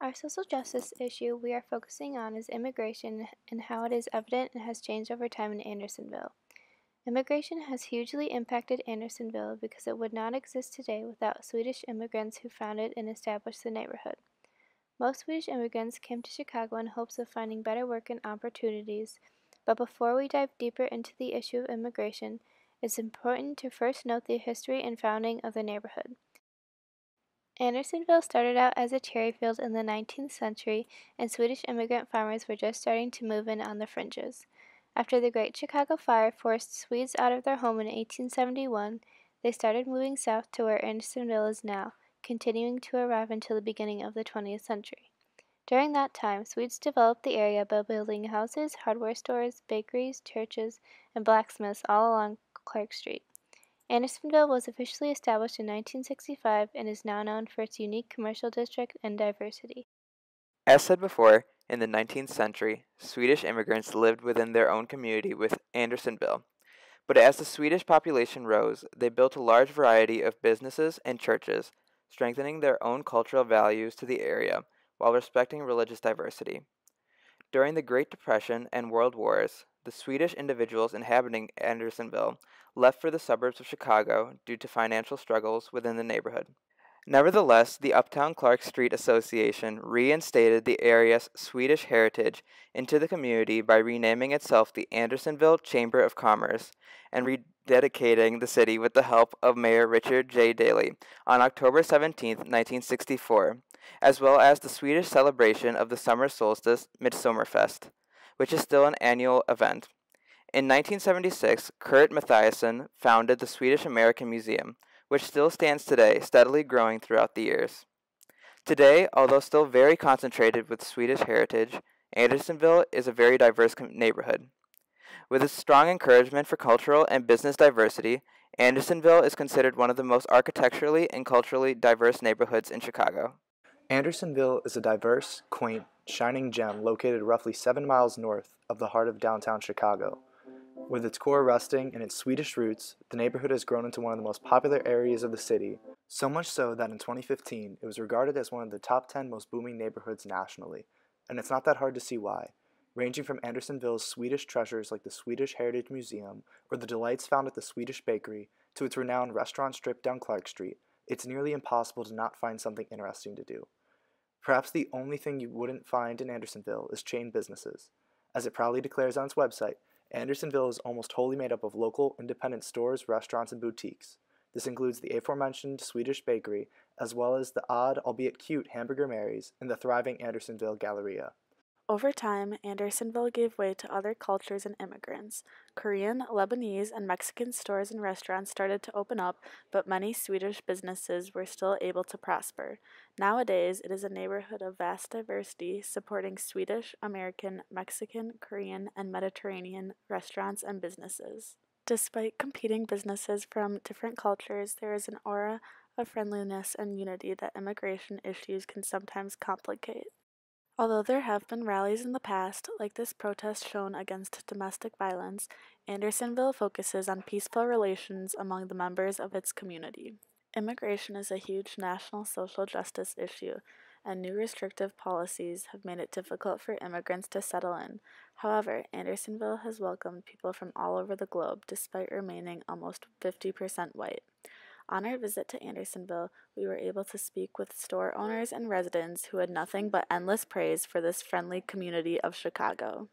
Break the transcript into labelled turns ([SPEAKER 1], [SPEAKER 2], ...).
[SPEAKER 1] Our social justice issue we are focusing on is immigration and how it is evident and has changed over time in Andersonville. Immigration has hugely impacted Andersonville because it would not exist today without Swedish immigrants who founded and established the neighborhood. Most Swedish immigrants came to Chicago in hopes of finding better work and opportunities, but before we dive deeper into the issue of immigration, it's important to first note the history and founding of the neighborhood. Andersonville started out as a cherry field in the 19th century, and Swedish immigrant farmers were just starting to move in on the fringes. After the Great Chicago Fire forced Swedes out of their home in 1871, they started moving south to where Andersonville is now, continuing to arrive until the beginning of the 20th century. During that time, Swedes developed the area by building houses, hardware stores, bakeries, churches, and blacksmiths all along Clark Street. Andersonville was officially established in 1965 and is now known for its unique commercial district and diversity.
[SPEAKER 2] As said before, in the 19th century, Swedish immigrants lived within their own community with Andersonville. But as the Swedish population rose, they built a large variety of businesses and churches, strengthening their own cultural values to the area while respecting religious diversity. During the Great Depression and World Wars, the Swedish individuals inhabiting Andersonville left for the suburbs of Chicago due to financial struggles within the neighborhood. Nevertheless, the Uptown Clark Street Association reinstated the area's Swedish heritage into the community by renaming itself the Andersonville Chamber of Commerce and rededicating the city with the help of Mayor Richard J. Daley on October 17, 1964, as well as the Swedish celebration of the summer solstice, Midsommarfest, which is still an annual event. In 1976, Kurt Mathiasson founded the Swedish American Museum, which still stands today, steadily growing throughout the years. Today, although still very concentrated with Swedish heritage, Andersonville is a very diverse neighborhood. With its strong encouragement for cultural and business diversity, Andersonville is considered one of the most architecturally and culturally diverse neighborhoods in Chicago.
[SPEAKER 3] Andersonville is a diverse, quaint, shining gem located roughly 7 miles north of the heart of downtown Chicago. With its core resting in its Swedish roots, the neighborhood has grown into one of the most popular areas of the city, so much so that in 2015 it was regarded as one of the top 10 most booming neighborhoods nationally, and it's not that hard to see why. Ranging from Andersonville's Swedish treasures like the Swedish Heritage Museum or the delights found at the Swedish Bakery to its renowned restaurant strip down Clark Street, it's nearly impossible to not find something interesting to do. Perhaps the only thing you wouldn't find in Andersonville is chain businesses. As it proudly declares on its website, Andersonville is almost wholly made up of local, independent stores, restaurants, and boutiques. This includes the aforementioned Swedish Bakery, as well as the odd, albeit cute, Hamburger Mary's and the thriving Andersonville Galleria.
[SPEAKER 4] Over time, Andersonville gave way to other cultures and immigrants. Korean, Lebanese, and Mexican stores and restaurants started to open up, but many Swedish businesses were still able to prosper. Nowadays, it is a neighborhood of vast diversity, supporting Swedish, American, Mexican, Korean, and Mediterranean restaurants and businesses. Despite competing businesses from different cultures, there is an aura of friendliness and unity that immigration issues can sometimes complicate. Although there have been rallies in the past, like this protest shown against domestic violence, Andersonville focuses on peaceful relations among the members of its community. Immigration is a huge national social justice issue, and new restrictive policies have made it difficult for immigrants to settle in. However, Andersonville has welcomed people from all over the globe, despite remaining almost 50% white. On our visit to Andersonville, we were able to speak with store owners and residents who had nothing but endless praise for this friendly community of Chicago.